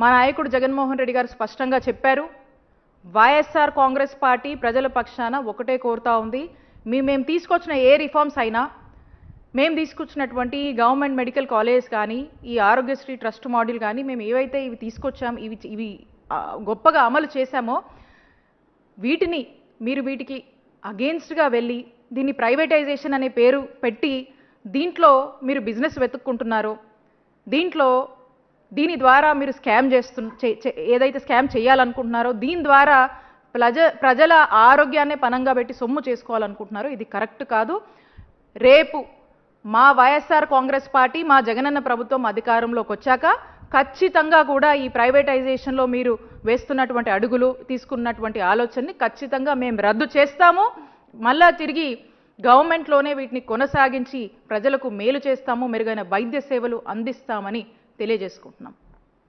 మా నాయకుడు జగన్మోహన్ రెడ్డి గారు స్పష్టంగా చెప్పారు. వైఎస్ఆర్ కాంగ్రెస్ పార్టీ ప్రజల పక్షాన ఒకటే కోరుతా ఉంది. మేము తీసుకొచ్చిన ఏ రిఫార్మ్స్ అయినా, మేము తీసుకొచ్చినటువంటి గవర్నమెంట్ మెడికల్ కాలేజ్ కానీ, ఈ ఆరోగ్యశ్రీ ట్రస్ట్ మోడల్ కానీ, మేము ఏవైతే ఇవి తీసుకొచ్చాం, ఇవి గొప్పగా అమలు చేశామో వీటికి అగేన్స్ట్గా వెళ్ళి దీన్ని ప్రైవేటైజేషన్ అనే పేరు పెట్టి దీంట్లో మీరు బిజినెస్ వెతుక్కుంటున్నారో, దీని ద్వారా మీరు ఏదైతే స్కామ్ చేయాలనుకుంటున్నారో, దీని ద్వారా ప్రజల ఆరోగ్యాన్ని పనంగా పెట్టి సొమ్ము చేసుకోవాలనుకుంటున్నారో ఇది కరెక్ట్ కాదు. రేపు మా వైఎస్ఆర్ కాంగ్రెస్ పార్టీ, మా జగనన్న ప్రభుత్వం అధికారంలోకి వచ్చాక ఖచ్చితంగా కూడా ఈ ప్రైవేటైజేషన్లో మీరు వేస్తున్నటువంటి అడుగులు, తీసుకున్నటువంటి ఆలోచనని ఖచ్చితంగా మేము రద్దు చేస్తాము. మళ్ళా తిరిగి గవర్నమెంట్లోనే వీటిని కొనసాగించి ప్రజలకు మేలు చేస్తాము, మెరుగైన వైద్య సేవలు అందిస్తామని తెలియజేసుకుంటున్నాం.